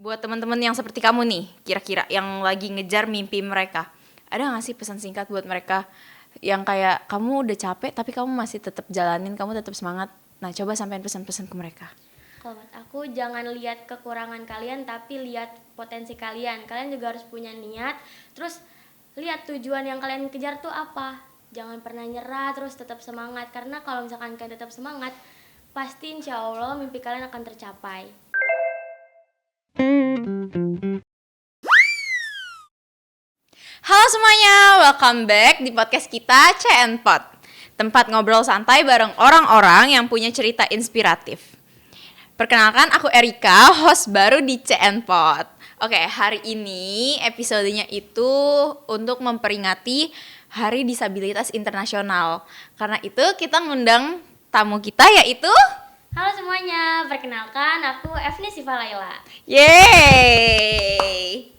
Buat teman-teman yang seperti kamu nih, kira-kira yang lagi ngejar mimpi mereka, ada nggak sih pesan singkat buat mereka yang kayak kamu udah capek tapi kamu masih tetap jalanin, kamu tetap semangat. Nah, coba sampein pesan-pesan ke mereka. Kalau buat aku, jangan lihat kekurangan kalian tapi lihat potensi kalian. Kalian juga harus punya niat. Terus lihat tujuan yang kalian kejar tuh apa. Jangan pernah nyerah, terus tetap semangat. Karena kalau misalkan kalian tetap semangat, pasti insya Allah mimpi kalian akan tercapai. Halo semuanya, welcome back di podcast kita CN Pod. Tempat ngobrol santai bareng orang-orang yang punya cerita inspiratif. Perkenalkan, aku Erika, host baru di CN Pod. Oke, hari ini episodenya itu untuk memperingati Hari Disabilitas Internasional. Karena itu kita ngundang tamu kita yaitu... Halo semuanya, perkenalkan aku Evni Siva Laila. Yeay!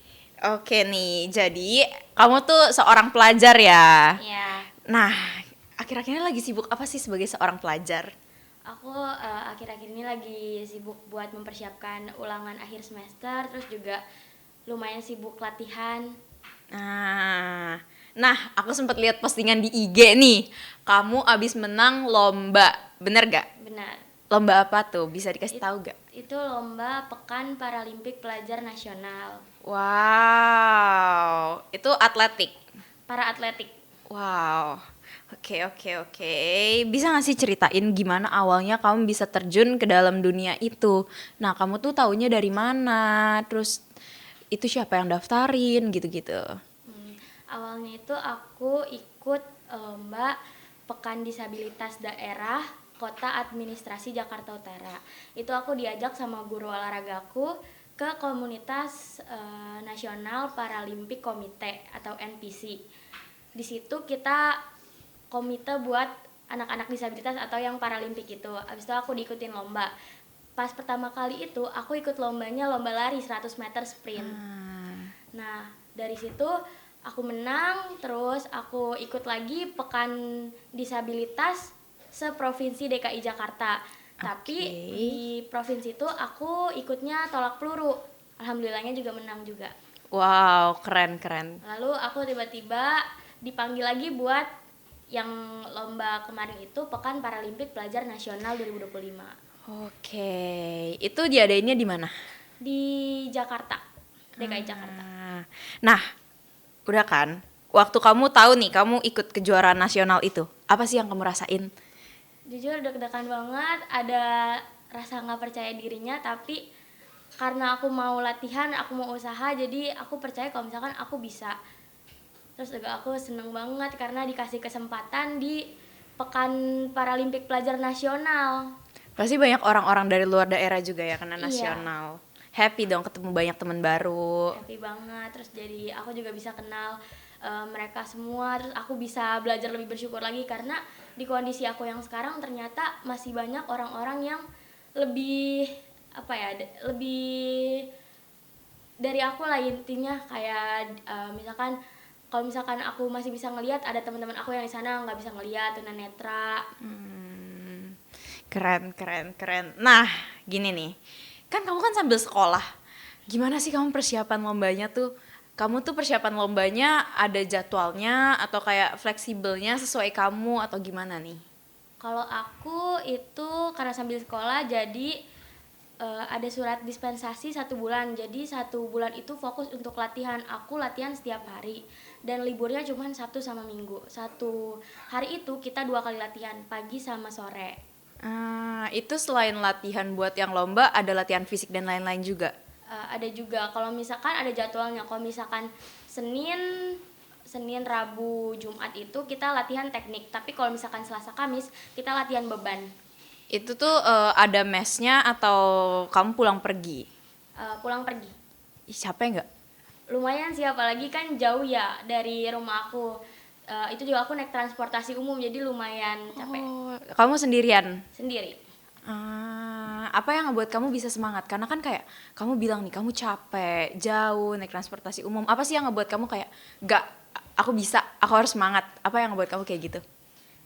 Oke nih, jadi kamu tuh seorang pelajar ya? Ya, Nah, akhir-akhir ini lagi sibuk apa sih sebagai seorang pelajar? aku akhir-akhir ini lagi sibuk buat mempersiapkan ulangan akhir semester. Terus juga lumayan sibuk latihan. Nah, aku sempat lihat postingan di IG nih. Kamu abis menang lomba, bener gak? Benar. Lomba apa tuh? Bisa dikasih tahu gak? Itu lomba Pekan Paralimpik Pelajar Nasional. Wow, itu atletik. Para atletik. Wow, oke. Bisa gak sih ceritain gimana awalnya kamu bisa terjun ke dalam dunia itu? Nah, kamu tuh taunya dari mana? Terus itu siapa yang daftarin gitu-gitu? Awalnya itu aku ikut lomba Pekan Disabilitas Daerah Kota Administrasi Jakarta Utara. Itu aku diajak sama guru olahragaku ke komunitas Nasional Paralimpik Komite atau NPC. Di situ kita komite buat anak-anak disabilitas atau yang paralimpik itu. Abis itu aku diikutin lomba. Pas pertama kali itu aku ikut lombanya lomba lari 100 meter sprint. Nah, dari situ aku menang, terus aku ikut lagi Pekan Disabilitas seprovinsi DKI Jakarta. Tapi di provinsi itu aku ikutnya tolak peluru. Alhamdulillahnya juga menang juga. Wow, keren. Lalu aku tiba-tiba dipanggil lagi buat yang lomba kemarin itu Pekan Paralimpik Pelajar Nasional 2025 Oke, itu diadainnya di mana? di Jakarta, DKI Jakarta. Nah, udah kan? Waktu kamu tahu nih, kamu ikut kejuaraan nasional itu, apa sih yang kamu rasain? Jujur deg-degan banget, ada rasa nggak percaya dirinya, tapi karena aku mau latihan, aku mau usaha, jadi aku percaya kalau misalkan aku bisa. Terus juga aku seneng banget karena dikasih kesempatan di Pekan Paralimpik Pelajar Nasional. Pasti banyak orang-orang dari luar daerah juga ya kena Iya. nasional. Happy dong ketemu banyak teman baru. Happy banget, terus jadi aku juga bisa kenal mereka semua, terus aku bisa belajar lebih bersyukur lagi karena di kondisi aku yang sekarang ternyata masih banyak orang-orang yang lebih lebih dari aku lah intinya, kayak misalkan kalau misalkan aku masih bisa ngelihat, ada teman-teman aku yang di sana nggak bisa ngelihat, tunanetra. Keren. Nah, gini nih. Kan kamu kan sambil sekolah. Gimana sih kamu persiapan lombanya tuh? Kamu tuh persiapan lombanya ada jadwalnya atau kayak fleksibelnya sesuai kamu atau gimana nih? Kalau aku itu karena sambil sekolah, jadi ada surat dispensasi 1 bulan. Jadi 1 bulan itu fokus untuk latihan. Aku latihan setiap hari dan liburnya cuma Sabtu sama Minggu. 1 hari itu kita 2 kali latihan, pagi sama sore. Itu selain latihan buat yang lomba, ada latihan fisik dan lain-lain juga? Ada juga kalau misalkan ada jadwalnya. Kalau misalkan Senin, Rabu, Jumat itu kita latihan teknik. Tapi kalau misalkan Selasa, Kamis kita latihan beban. Itu tuh ada mesnya atau kamu pulang pergi? Pulang pergi. Ih, capek nggak? Lumayan sih, apalagi kan jauh ya dari rumah aku. Itu juga aku naik transportasi umum, jadi lumayan capek. Oh, kamu sendirian? Sendiri. Apa yang ngebuat kamu bisa semangat? Karena kan kayak kamu bilang nih, kamu capek, jauh, naik transportasi umum. Apa sih yang ngebuat kamu kayak, gak, aku bisa, aku harus semangat. Apa yang ngebuat kamu kayak gitu?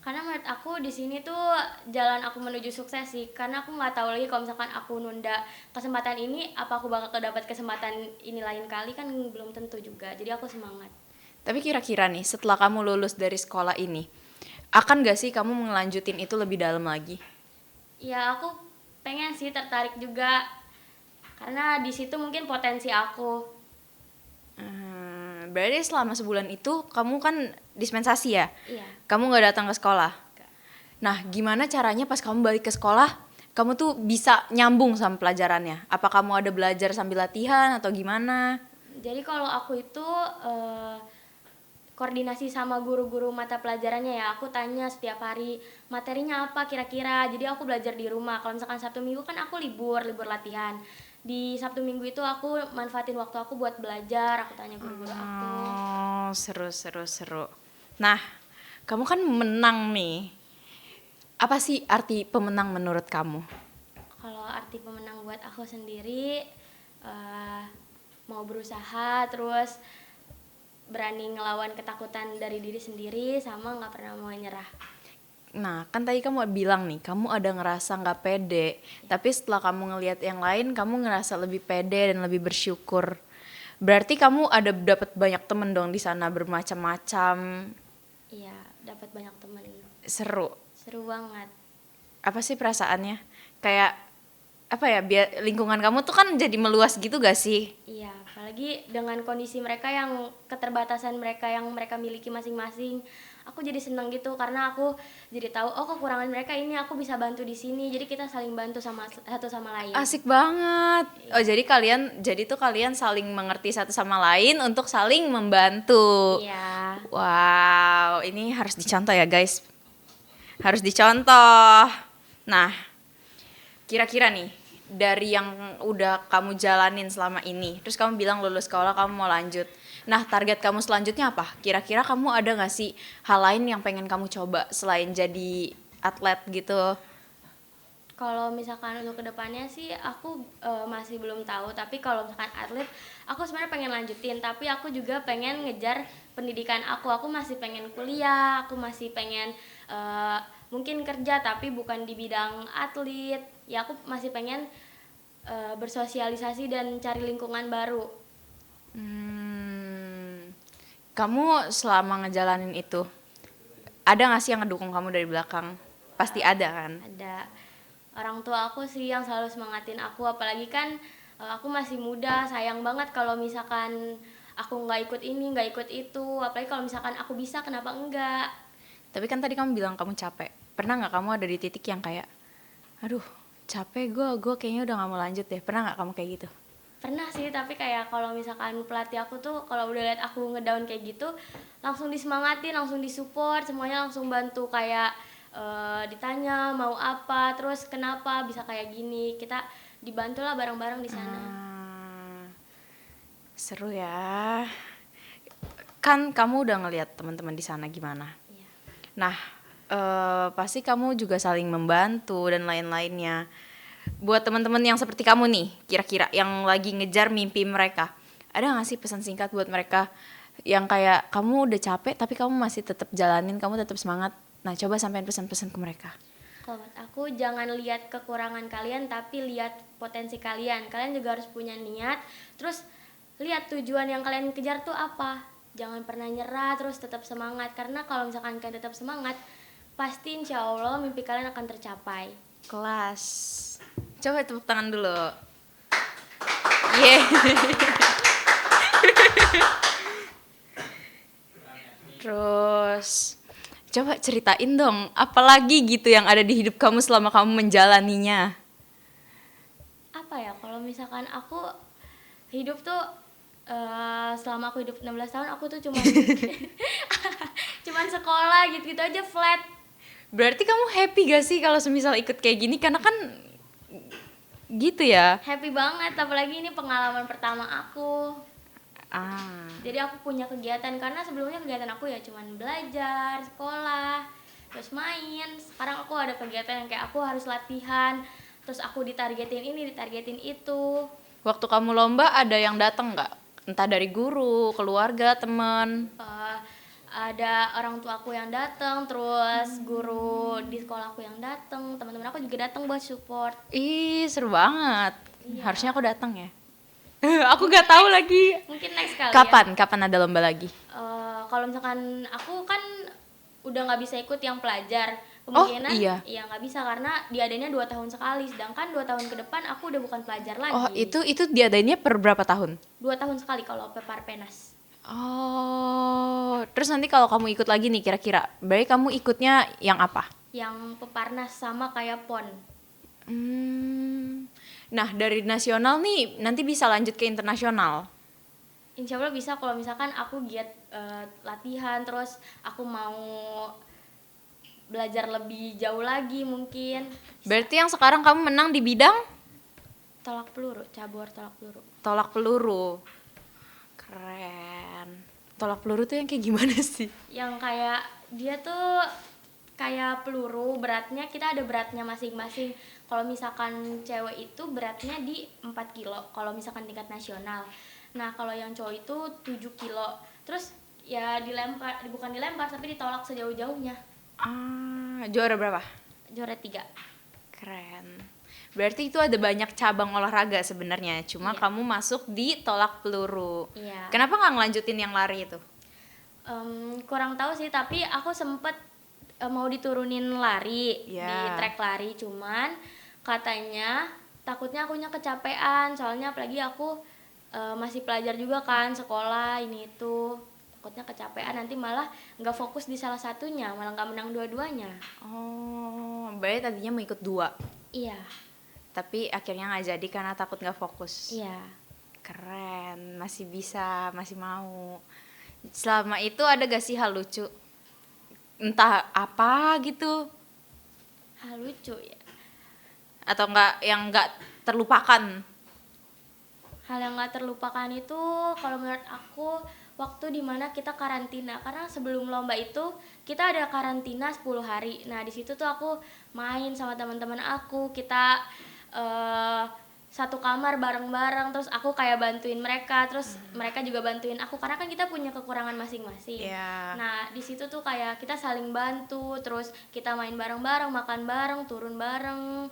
Karena menurut banget. Aku di sini tuh jalan aku menuju sukses sih. Karena aku nggak tahu lagi kalau misalkan aku nunda kesempatan ini, apa aku bakal dapat kesempatan ini lain kali, kan belum tentu juga. Jadi aku semangat. Tapi kira-kira nih, setelah kamu lulus dari sekolah ini, akan gak sih kamu ngelanjutin itu lebih dalam lagi? Ya aku pengen sih, tertarik juga. Karena di situ mungkin potensi aku. Berarti selama sebulan itu kamu kan dispensasi ya? Iya. Kamu gak datang ke sekolah? Nah, gimana caranya pas kamu balik ke sekolah, kamu tuh bisa nyambung sama pelajarannya? Apa kamu ada belajar sambil latihan atau gimana? Jadi kalau aku itu koordinasi sama guru-guru mata pelajarannya ya. Aku tanya setiap hari materinya apa kira-kira. Jadi aku belajar di rumah. Kalau misalkan Sabtu Minggu kan aku libur latihan. Di Sabtu Minggu itu aku manfaatin waktu aku buat belajar. Aku tanya guru-guru aku. Oh, seru. Nah, kamu kan menang nih. Apa sih arti pemenang menurut kamu? Kalau arti pemenang buat aku sendiri, mau berusaha, terus berani ngelawan ketakutan dari diri sendiri, sama nggak pernah mau nyerah. Nah, kan tadi kamu bilang nih, kamu ada ngerasa nggak pede. Tapi setelah kamu ngelihat yang lain, kamu ngerasa lebih pede dan lebih bersyukur. Berarti kamu ada dapat banyak temen dong di sana, bermacam-macam. Iya, dapat banyak teman. Seru. Seru banget. Apa sih perasaannya? Kayak apa ya? Biar lingkungan kamu tuh kan jadi meluas gitu gak sih? Iya, apalagi dengan kondisi mereka yang keterbatasan mereka yang mereka miliki masing-masing. Aku jadi seneng gitu karena aku jadi tahu oh kekurangan mereka ini aku bisa bantu di sini. Jadi kita saling bantu sama satu sama lain. Asik banget. Oh, jadi tuh kalian saling mengerti satu sama lain untuk saling membantu. Iya. Wow, ini harus dicontoh ya, guys. Harus dicontoh. Nah, kira-kira nih dari yang udah kamu jalanin selama ini, terus kamu bilang lulus sekolah kamu mau lanjut. Nah, target kamu selanjutnya apa? Kira-kira kamu ada gak sih hal lain yang pengen kamu coba selain jadi atlet gitu? Kalau misalkan untuk kedepannya sih aku masih belum tahu. Tapi kalau misalkan atlet, aku sebenarnya pengen lanjutin. Tapi aku juga pengen ngejar pendidikan aku. Aku masih pengen kuliah. Aku masih pengen mungkin kerja tapi bukan di bidang atlet. Ya aku masih pengen bersosialisasi dan cari lingkungan baru. Kamu selama ngejalanin itu, ada gak sih yang ngedukung kamu dari belakang? Pasti ada kan? Ada orang tua aku sih yang selalu semangatin aku, apalagi kan aku masih muda. Sayang banget kalau misalkan aku nggak ikut ini nggak ikut itu, apalagi kalau misalkan aku bisa kenapa enggak. Tapi kan tadi kamu bilang kamu capek. Pernah gak kamu ada di titik yang kayak, aduh capek gue kayaknya udah gak mau lanjut deh. Pernah gak kamu kayak gitu? Pernah sih, tapi kayak kalau misalkan pelatih aku tuh kalau udah lihat aku ngedown kayak gitu langsung disemangatin, langsung disupport, semuanya langsung bantu. Kayak ditanya mau apa, terus kenapa bisa kayak gini, kita dibantulah bareng-bareng di sana. Seru ya. Kan kamu udah ngelihat teman-teman di sana gimana. Iya. Nah, pasti kamu juga saling membantu dan lain-lainnya. Buat teman-teman yang seperti kamu nih, kira-kira yang lagi ngejar mimpi mereka, ada nggak sih pesan singkat buat mereka yang kayak kamu udah capek tapi kamu masih tetap jalanin, kamu tetap semangat. Nah, coba sampein pesan-pesan ke mereka. Kalau buat aku, jangan lihat kekurangan kalian tapi lihat potensi kalian. Kalian juga harus punya niat, terus lihat tujuan yang kalian kejar tuh apa. Jangan pernah nyerah, terus tetap semangat. Karena kalau misalkan kalian tetap semangat, pasti insya Allah mimpi kalian akan tercapai. Kelas. Coba tepuk tangan dulu. Yeah. Terus coba ceritain dong, apalagi gitu yang ada di hidup kamu selama kamu menjalaninya. Apa ya, kalau misalkan aku hidup tuh selama aku hidup 16 tahun aku tuh cuman sekolah gitu-gitu aja flat. Berarti kamu happy gak sih kalau semisal ikut kayak gini? Karena kan gitu ya. Happy banget, apalagi ini pengalaman pertama aku. Jadi aku punya kegiatan, karena sebelumnya kegiatan aku ya cuman belajar, sekolah, terus main. Sekarang aku ada kegiatan yang kayak aku harus latihan, terus aku ditargetin ini, ditargetin itu. Waktu kamu lomba ada yang datang nggak? Entah dari guru, keluarga, teman. ada orang tua aku yang datang, terus guru di sekolah aku yang datang, teman-teman aku juga datang buat support. Ih, seru banget. Iya. Harusnya aku datang ya. Aku gak tahu lagi. Mungkin next kali ya. Kapan ada lomba lagi? Kalau misalkan aku kan udah nggak bisa ikut yang pelajar, Oh, kemungkinan iya. ya nggak bisa karena diadainnya 2 tahun sekali, sedangkan 2 tahun ke depan aku udah bukan pelajar lagi. Oh, itu diadainnya per berapa tahun? 2 tahun sekali kalau Parpenas. Oh, terus nanti kalau kamu ikut lagi nih kira-kira, berarti kamu ikutnya yang apa? Yang Peparnas sama kayak PON. Nah, dari nasional nih nanti bisa lanjut ke internasional. Insya Allah bisa kalau misalkan aku giat latihan, terus aku mau belajar lebih jauh lagi mungkin. Berarti yang sekarang kamu menang di bidang Tolak peluru, cabur tolak peluru. tolak peluru. Keren. Tolak peluru tuh yang kayak gimana sih? Yang kayak dia tuh kayak peluru, beratnya kita ada beratnya masing-masing. Kalau misalkan cewek itu beratnya di 4 kilo kalau misalkan tingkat nasional. Nah kalau yang cowok itu 7 kilo. Terus ya dilempar, bukan dilempar tapi ditolak sejauh-jauhnya. Juara berapa? Juara 3. Keren. Berarti itu ada banyak cabang olahraga sebenarnya, cuma Iya. kamu masuk di tolak peluru. Iya. Kenapa nggak ngelanjutin yang lari itu? Kurang tahu sih, tapi aku sempet mau diturunin lari Iya. di trek lari, cuman katanya takutnya akunya kecapean, soalnya apalagi aku masih pelajar juga kan, sekolah ini itu, takutnya kecapean nanti malah nggak fokus di salah satunya, malah nggak menang dua-duanya. Oh, berarti tadinya mau ikut 2, Iya. tapi akhirnya nggak jadi karena takut nggak fokus. Iya. Keren, masih bisa, masih mau. Selama itu ada gak sih hal lucu? Entah apa gitu, Hal lucu ya. atau nggak yang nggak terlupakan? Hal yang gak terlupakan itu kalau menurut aku waktu dimana kita karantina, karena sebelum lomba itu kita ada karantina 10 hari. Nah di situ tuh aku main sama teman-teman aku, kita satu kamar bareng-bareng, terus aku kayak bantuin mereka, terus mereka juga bantuin aku karena kan kita punya kekurangan masing-masing. Iya. Nah di situ tuh kayak kita saling bantu, terus kita main bareng-bareng, makan bareng, turun bareng,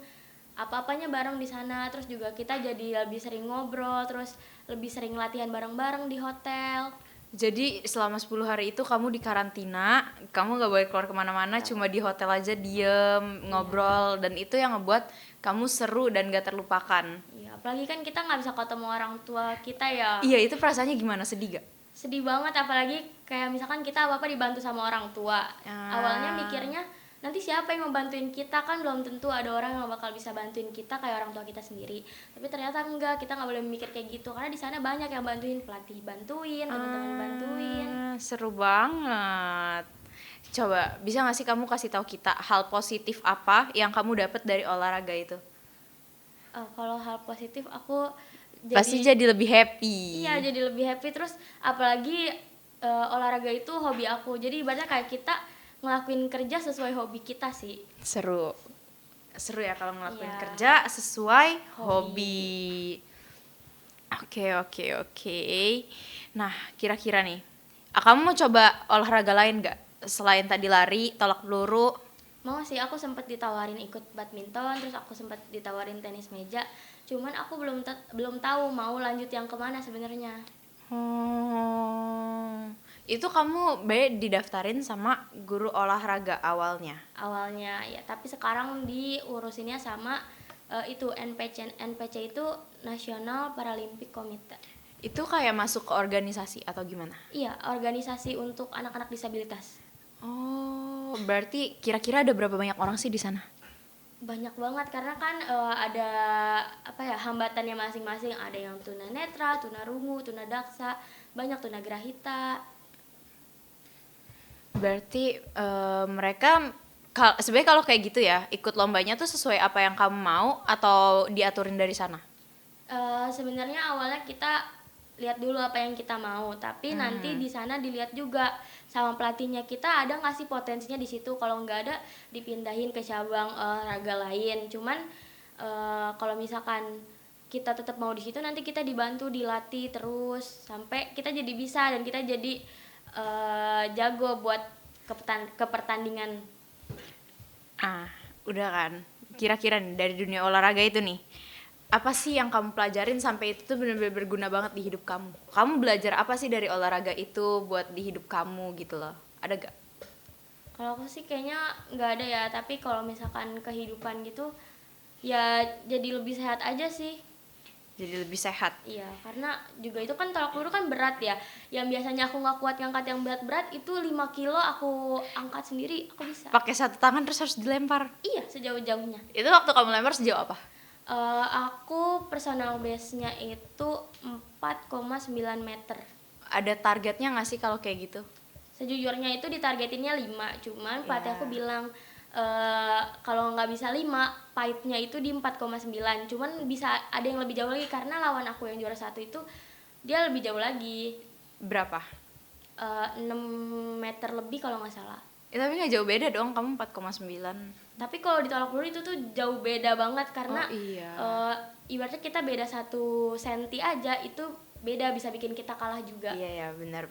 apa-apanya bareng di sana. Terus juga kita jadi lebih sering ngobrol, terus lebih sering latihan bareng-bareng di hotel. Jadi selama 10 hari itu kamu di karantina, kamu gak boleh keluar kemana-mana, cuma di hotel aja diem, ngobrol, dan itu yang ngebuat kamu seru dan gak terlupakan. Ya, apalagi kan kita nggak bisa ketemu orang tua kita ya. Iya, itu perasaannya gimana? Sedih gak? Sedih banget, apalagi kayak misalkan kita apa-apa dibantu sama orang tua. Awalnya mikirnya nanti siapa yang mau bantuin kita, kan belum tentu ada orang yang bakal bisa bantuin kita kayak orang tua kita sendiri. Tapi ternyata enggak, kita nggak boleh mikir kayak gitu karena di sana banyak yang bantuin, pelatih bantuin, teman-teman bantuin. Seru banget. Coba, bisa gak sih kamu kasih tahu kita hal positif apa yang kamu dapat dari olahraga itu? Kalau hal positif aku Pasti jadi lebih happy. Iya, jadi lebih happy. Terus apalagi olahraga itu hobi aku, jadi ibaratnya kayak kita ngelakuin kerja sesuai hobi kita sih. Seru ya kalau ngelakuin Iya. kerja sesuai hobi. Oke. Nah, kira-kira nih, kamu mau coba olahraga lain gak? Selain tadi lari, tolak peluru. Mau sih, aku sempat ditawarin ikut badminton, terus aku sempat ditawarin tenis meja, cuman aku belum tahu mau lanjut yang kemana sebenarnya. Itu kamu didaftarin sama guru olahraga awalnya? Awalnya ya, tapi sekarang diurusinnya sama itu NPC itu National Paralympic Committee. Itu kayak masuk ke organisasi atau gimana? Iya, organisasi untuk anak-anak disabilitas. Oh, berarti kira-kira ada berapa banyak orang sih di sana? Banyak banget karena kan ada hambatannya masing-masing, ada yang tunanetra, tunarungu, tunadaksa, banyak tunagrahita. Berarti mereka sebenarnya kalau kayak gitu ya, ikut lombanya tuh sesuai apa yang kamu mau atau diaturin dari sana? Sebenarnya awalnya kita lihat dulu apa yang kita mau, tapi nanti di sana dilihat juga sama pelatihnya kita ada nggak sih potensinya di situ. Kalau nggak ada, dipindahin ke cabang olahraga lain. Cuman kalau misalkan kita tetap mau di situ, nanti kita dibantu dilatih terus sampai kita jadi bisa dan kita jadi jago buat ke pertandingan. Udah kan. Kira-kira nih dari dunia olahraga itu nih, apa sih yang kamu pelajarin sampai itu tuh benar-benar berguna banget di hidup kamu? Kamu belajar apa sih dari olahraga itu buat di hidup kamu gitu loh? Ada gak? Kalau aku sih kayaknya nggak ada ya, tapi kalau misalkan kehidupan gitu ya jadi lebih sehat aja sih. Jadi lebih sehat. Iya, karena juga itu kan tolak peluru kan berat ya. Yang biasanya aku nggak kuat ngangkat yang berat-berat, itu 5 kilo aku angkat sendiri, aku bisa. Pakai satu tangan terus harus dilempar. Iya, sejauh-jauhnya. Itu waktu kamu lempar sejauh apa? Aku personal base-nya itu 4,9 meter. Ada targetnya nggak sih kalau kayak gitu? Sejujurnya itu ditargetinnya 5, cuman pelatih Iya. aku bilang kalau nggak bisa 5, pahitnya itu di 4,9. Cuman bisa ada yang lebih jauh lagi karena lawan aku yang juara 1 itu dia lebih jauh lagi. Berapa? 6 meter lebih kalau nggak salah. Tapi nggak jauh beda dong, kamu 4,9. Tapi kalau ditolak peluru itu tuh jauh beda banget karena Iya. ibaratnya kita beda 1 senti aja, itu beda, bisa bikin kita kalah juga. Iya ya, benar.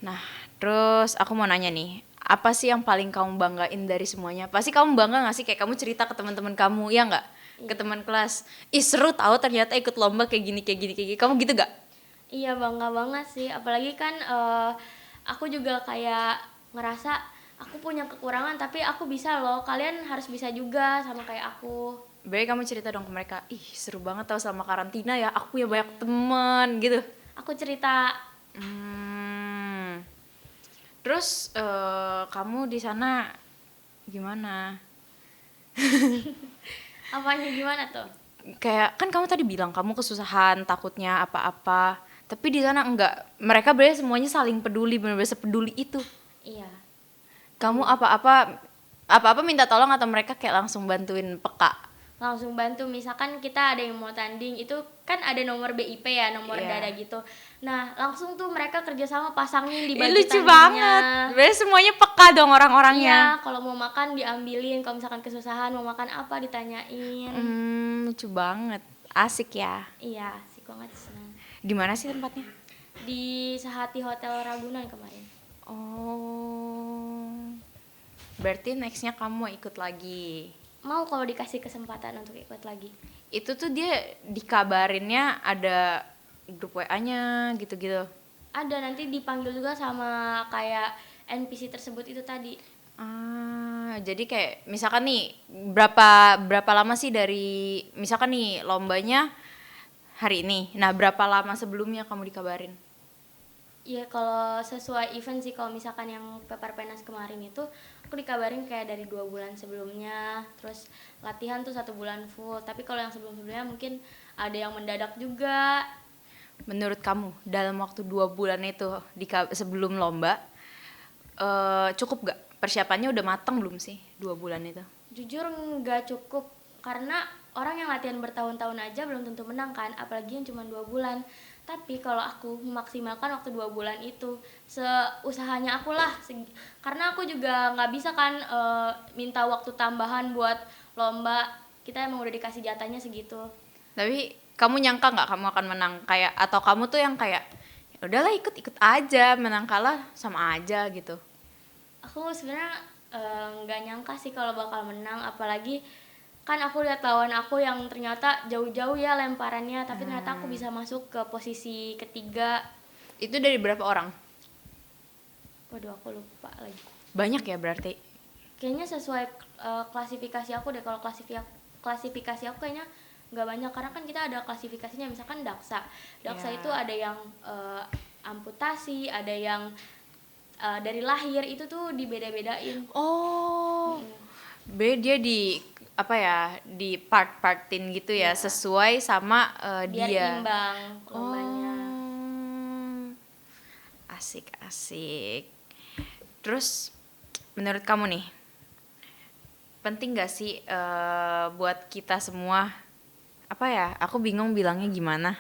Nah, terus aku mau nanya nih, apa sih yang paling kamu banggain dari semuanya? Pasti kamu bangga gak sih kayak kamu cerita ke teman-teman kamu, ya nggak? Ke teman kelas, ih seru tahu ternyata ikut lomba kayak gini. Kamu gitu gak? Iya, bangga banget sih, apalagi kan aku juga kayak ngerasa aku punya kekurangan tapi aku bisa loh, kalian harus bisa juga sama kayak aku. Baik, kamu cerita dong ke mereka, ih seru banget tau selama karantina ya, aku punya banyak teman gitu. Aku cerita. Terus kamu di sana gimana? Apanya gimana tuh? Kayak kan kamu tadi bilang kamu kesusahan, takutnya apa-apa, tapi di sana enggak. Mereka bener semuanya saling peduli, bener-bener sepeduli itu. Iya, Kamu apa-apa minta tolong atau mereka kayak langsung bantuin peka? langsung bantu. Misalkan kita ada yang mau tanding, itu kan ada nomor BIP ya, nomor Iya. dada gitu. Nah, langsung tuh mereka kerjasama pasangin di Ih, baju lucu tandingnya. banget. Bener semuanya peka dong orang-orangnya. Iya, kalau mau makan diambilin, kalau misalkan kesusahan mau makan apa ditanyain. Lucu banget. Asik ya. Iya, asik banget, senang. Di mana sih tempatnya? Di Sehati Hotel Ragunan kemarin. Oh. Berarti nextnya kamu mau ikut lagi. Mau kalau dikasih kesempatan untuk ikut lagi. Itu tuh dia dikabarinnya ada grup WA-nya gitu-gitu. Ada, nanti dipanggil juga sama kayak NPC tersebut itu tadi. Jadi kayak misalkan nih berapa lama sih dari misalkan nih lombanya hari ini. Nah, berapa lama sebelumnya kamu dikabarin? Ya kalau sesuai event sih, kalau misalkan yang Pepar Penas kemarin itu aku dikabarin kayak dari 2 bulan sebelumnya, terus latihan tuh 1 bulan full. Tapi kalau yang sebelum-sebelumnya mungkin ada yang mendadak juga. Menurut kamu dalam waktu 2 bulan itu sebelum lomba cukup gak? Persiapannya udah matang belum sih 2 bulan itu? Jujur nggak cukup, karena orang yang latihan bertahun-tahun aja belum tentu menang kan, apalagi yang cuma 2 bulan. Tapi kalau aku memaksimalkan waktu 2 bulan itu seusahanya aku lah, karena aku juga nggak bisa kan minta waktu tambahan buat lomba, kita emang udah dikasih jatahnya segitu. Tapi kamu nyangka nggak kamu akan menang kayak, atau kamu tuh yang kayak ya udahlah ikut aja, menang kalah sama aja gitu? Aku sebenarnya nggak nyangka sih kalau bakal menang, apalagi kan aku lihat lawan aku yang ternyata jauh-jauh ya lemparannya, tapi ternyata aku bisa masuk ke posisi ketiga. Itu dari berapa orang? Waduh, aku lupa lagi. Banyak ya berarti? Kayaknya sesuai klasifikasi aku deh. Kalau klasifikasi aku kayaknya nggak banyak, karena kan kita ada klasifikasinya. Misalkan Daksa Ya. itu ada yang amputasi, ada yang dari lahir, itu tuh dibeda-bedain. Oh, dia di apa ya, di part-partin gitu ya, sesuai sama Biar dia. imbang lombanya. Asik. Terus menurut kamu nih, penting gak sih buat kita semua, apa ya, aku bingung bilangnya gimana.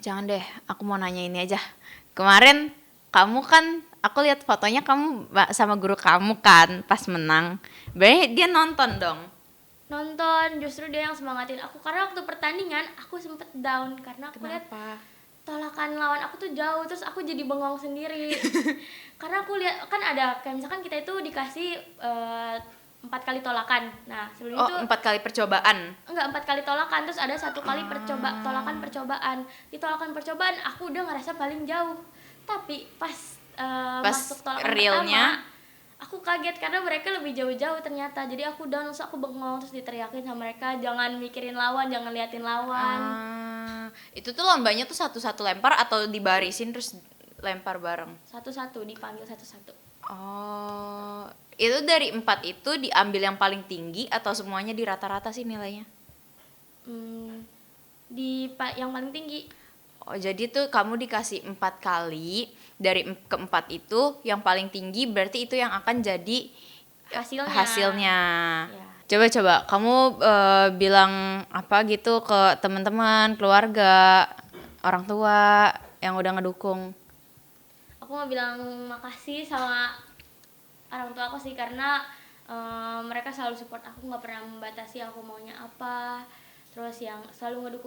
Jangan deh, aku mau nanya ini aja. Kemarin kamu kan, aku lihat fotonya kamu sama guru kamu kan pas menang. Berarti dia nonton dong. Nonton, justru dia yang semangatin aku karena waktu pertandingan aku sempet down karena aku lihat Kenapa? tolakan lawan aku tuh jauh, terus aku jadi bengong sendiri. Karena aku lihat kan ada kayak misalkan kita itu dikasih 4 kali tolakan. Nah sebelum Oh, itu 4 kali percobaan. enggak 4 kali tolakan, terus ada 1 kali tolakan percobaan. Di tolakan percobaan aku udah ngerasa paling jauh, tapi pas Pas masuk tolakan realnya, pertama aku kaget karena mereka lebih jauh-jauh ternyata. Jadi aku down, terus aku bengong, terus diteriakin sama mereka jangan mikirin lawan, jangan liatin lawan. itu tuh lombanya tuh satu-satu lempar atau dibarisin terus lempar bareng? Satu-satu dipanggil satu-satu. Oh, itu dari 4 itu diambil yang paling tinggi atau semuanya di rata-rata sih nilainya? Yang paling tinggi. Oh, jadi tuh kamu dikasih 4 kali, dari keempat itu yang paling tinggi berarti itu yang akan jadi Hasilnya. Ya. Coba kamu bilang apa gitu ke teman-teman, keluarga, orang tua yang udah ngedukung. Aku mau bilang makasih sama orang tua aku sih karena mereka selalu support aku, nggak pernah membatasi aku maunya apa. Terus yang selalu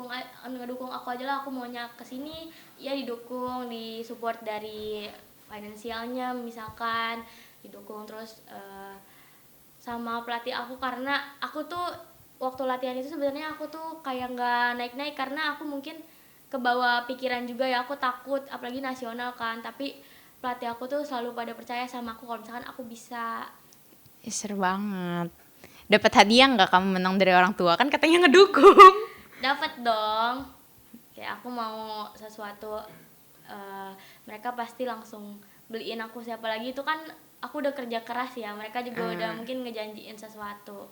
ngedukung aku aja lah, aku maunya kesini ya didukung, disupport dari finansialnya misalkan didukung. Terus sama pelatih aku karena aku tuh waktu latihan itu sebenarnya aku tuh kayak nggak naik-naik karena aku mungkin kebawa pikiran juga ya, aku takut apalagi nasional kan, tapi pelatih aku tuh selalu pada percaya sama aku kalau misalkan aku bisa. Seru banget. Dapat hadiah nggak kamu menang dari orang tua? Kan katanya ngedukung. Dapat dong, kayak aku mau sesuatu mereka pasti langsung beliin aku, siapa lagi itu kan aku udah kerja keras ya, mereka juga udah mungkin ngejanjiin sesuatu.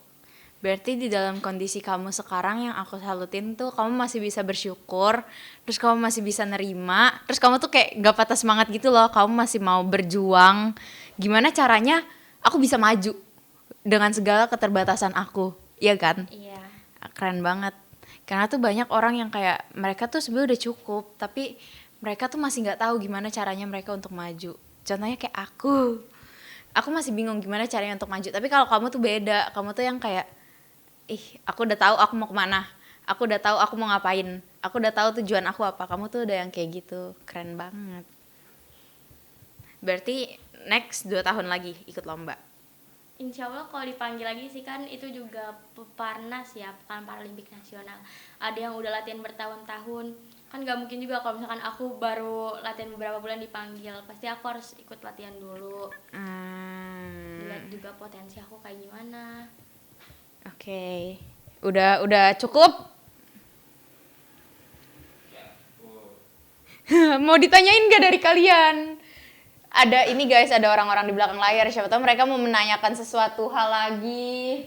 Berarti di dalam kondisi kamu sekarang yang aku salutin tuh kamu masih bisa bersyukur, terus kamu masih bisa nerima, terus kamu tuh kayak gak patah semangat gitu loh, kamu masih mau berjuang. Gimana caranya aku bisa maju dengan segala keterbatasan aku, iya kan? Iya. Keren banget. Karena tuh banyak orang yang kayak mereka tuh sebenarnya udah cukup, tapi mereka tuh masih nggak tahu gimana caranya mereka untuk maju. Contohnya kayak aku masih bingung gimana caranya untuk maju. Tapi kalau kamu tuh beda, kamu tuh yang kayak, aku udah tahu aku mau kemana, aku udah tahu aku mau ngapain, aku udah tahu tujuan aku apa. Kamu tuh udah yang kayak gitu, keren banget. Berarti next 2 tahun lagi ikut lomba. Insya Allah kalau dipanggil lagi sih, kan itu juga peparnas ya, Pekan Paralimpik Nasional. Ada yang udah latihan bertahun-tahun, kan gak mungkin juga kalau misalkan aku baru latihan beberapa bulan dipanggil. Pasti aku harus ikut latihan dulu, dilihat juga potensi aku kayak gimana. Oke. Udah cukup? Mau ditanyain gak dari kalian? Ada ini guys, ada orang-orang di belakang layar. Siapa tahu mereka mau menanyakan sesuatu hal lagi.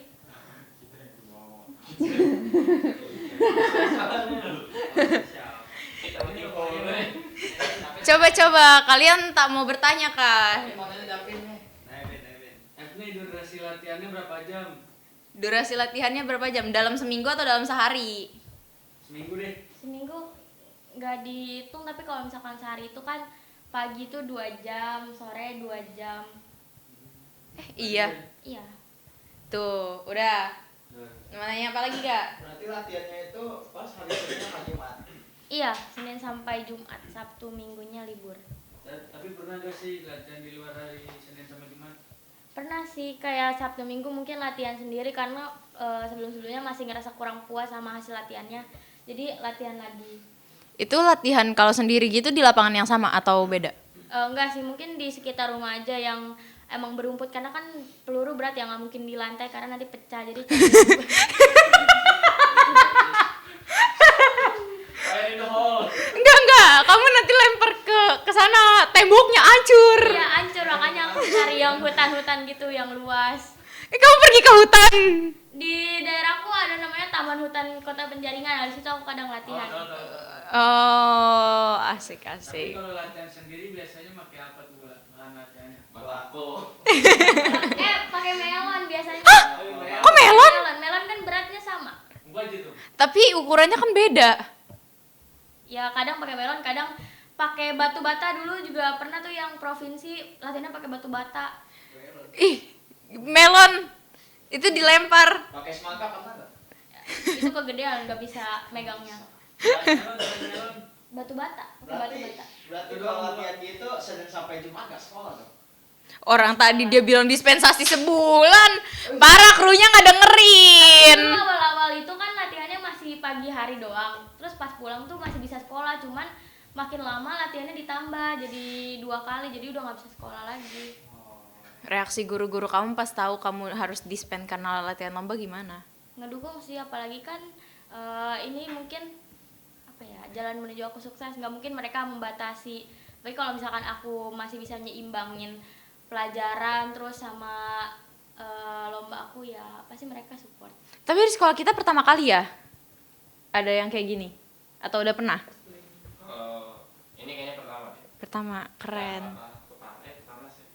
Coba kalian tak mau bertanya kah? Durasi latihannya berapa jam? Durasi latihannya berapa jam? Dalam seminggu atau dalam sehari? Seminggu deh. Seminggu nggak dihitung, tapi kalau misalkan sehari itu kan pagi tuh 2 jam, sore 2 jam. Iya. Iya. Tuh, udah. Mau nanya apa lagi gak? Berarti latihannya itu pas hari Senin sama Jumat. Iya, Senin sampai Jumat, Sabtu Minggunya libur. Tapi pernah gak sih latihan di luar hari Senin sama Jumat? Pernah sih, kayak Sabtu Minggu mungkin latihan sendiri karena sebelum-sebelumnya masih ngerasa kurang puas sama hasil latihannya. Jadi latihan lagi. Itu latihan kalau sendiri gitu di lapangan yang sama atau beda? Enggak sih, mungkin di sekitar rumah aja yang emang berumput, karena kan peluru berat ya, nggak mungkin di lantai karena nanti pecah. Jadi Enggak, kamu nanti lempar ke sana, temboknya hancur. iya hancur, makanya aku cari yang hutan-hutan gitu yang luas. Kamu pergi ke hutan. Di daerahku ada namanya Taman Hutan Kota Penjaringan, di situ aku kadang latihan. Oh, asik. Tapi kalau latihan sendiri biasanya pakai apa tuh bahan latihannya? Bako. Pakai melon biasanya. Kok melon? Melon kan beratnya sama. Buat itu. Tapi ukurannya kan beda. Ya kadang pakai melon, kadang pakai batu bata. Dulu juga pernah tuh yang provinsi latihannya pakai batu bata. Ih, melon. Itu dilempar. Pakai semangka pernah nggak? Itu kegedean nggak bisa megangnya. Melon. Batu bata, pakai batu bata. Berarti kalau latihan gitu Senin sampai Jumat nggak sekolah dong? Orang tadi dia bilang dispensasi sebulan. Parah, krunya nggak dengerin. Dulu awal-awal itu kan latihannya masih pagi hari doang. Terus pas pulang tuh masih bisa sekolah, cuman makin lama latihannya ditambah jadi 2 kali, jadi udah nggak bisa sekolah lagi. Reaksi guru-guru kamu pas tahu kamu harus dispen karena latihan lomba gimana? Ngedukung sih, apalagi kan ini mungkin apa ya, jalan menuju aku sukses. Nggak mungkin mereka membatasi. Tapi kalau misalkan aku masih bisa nyeimbangin pelajaran terus sama lomba aku, ya pasti mereka support. Tapi di sekolah kita pertama kali ya ada yang kayak gini? Atau udah pernah? Ini kayaknya pertama deh. Pertama, keren. Pertama sih.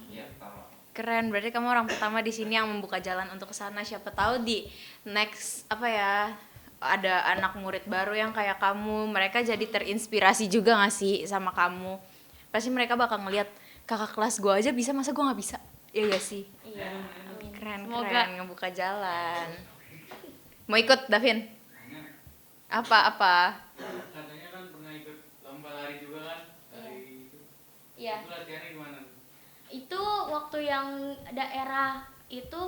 Iya, pertama. Keren, berarti kamu orang pertama di sini yang membuka jalan untuk ke sana. Siapa tahu di next apa ya, ada anak murid baru yang kayak kamu, mereka jadi terinspirasi juga gak sih sama kamu? Pasti mereka bakal ngelihat kakak kelas gue aja bisa, masa gue nggak bisa? Iya gak sih? Iya, amin. Keren, Semoga. keren, ngebuka jalan. Mau ikut, Davin? Apa? Katanya kan pernah ikut lomba lari juga kan? Lari itu. Iya. Itu latihannya gimana? Itu waktu yang daerah itu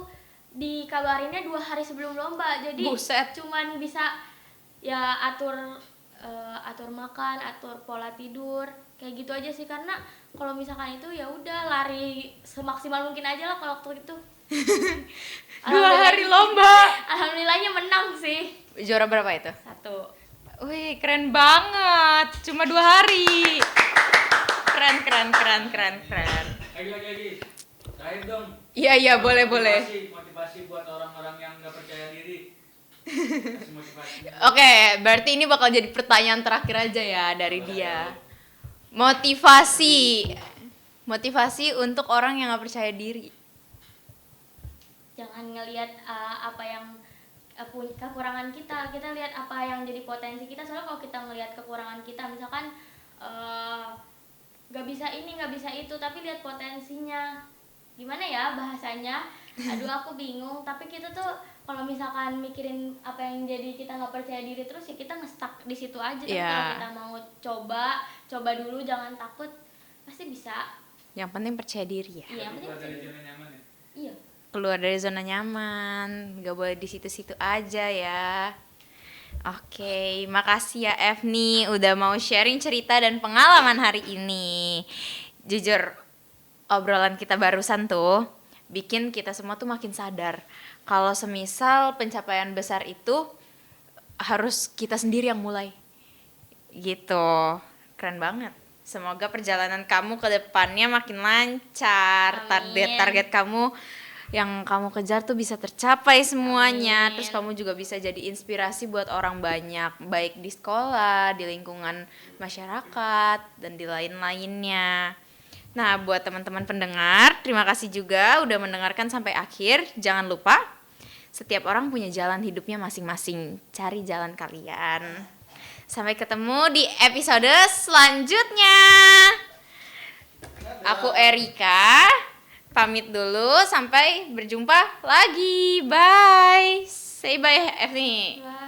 dikabarinnya 2 hari sebelum lomba, jadi Buset. cuman bisa ya atur makan, atur pola tidur, kayak gitu aja sih. Karena kalau misalkan itu ya udah lari semaksimal mungkin aja lah kalau waktu itu. 2 hari lomba. Alhamdulillahnya menang sih. Juara berapa itu? 1. Wih, keren banget. Cuma 2 hari. Keren. Lagi. Terakhir dong. Iya, boleh. Motivasi buat orang-orang yang nggak percaya diri. Kasih motivasi. Oke, berarti ini bakal jadi pertanyaan terakhir aja ya dari dia. Motivasi untuk orang yang nggak percaya diri. Jangan ngelihat apa yang kekurangan kita lihat apa yang jadi potensi kita. Soalnya kalau kita ngelihat kekurangan kita, misalkan nggak bisa ini nggak bisa itu, tapi lihat potensinya. Gimana ya bahasanya, aduh aku bingung. Tapi kita tuh kalau misalkan mikirin apa yang jadi kita nggak percaya diri terus, ya kita nge-stuck di situ aja. Tapi kalau kita mau coba dulu, jangan takut, pasti bisa. Yang penting percaya diri ya. Iya, yang penting Keluar dari percaya zona nyaman ya. Iya. Keluar dari zona nyaman, nggak boleh di situ-situ aja ya. Oke, makasih ya Evni udah mau sharing cerita dan pengalaman hari ini. Jujur, obrolan kita barusan tuh bikin kita semua tuh makin sadar kalau semisal pencapaian besar itu harus kita sendiri yang mulai. Gitu. Keren banget. Semoga perjalanan kamu ke depannya makin lancar. Amin. Target kamu yang kamu kejar tuh bisa tercapai semuanya. Amin. Terus kamu juga bisa jadi inspirasi buat orang banyak, baik di sekolah, di lingkungan masyarakat, dan di lain-lainnya. Nah, buat teman-teman pendengar, terima kasih juga udah mendengarkan sampai akhir. Jangan lupa, setiap orang punya jalan hidupnya masing-masing. Cari jalan kalian. Sampai ketemu di episode selanjutnya. Aku Erika, pamit dulu. Sampai berjumpa lagi. Bye. Say bye, Evni. Bye.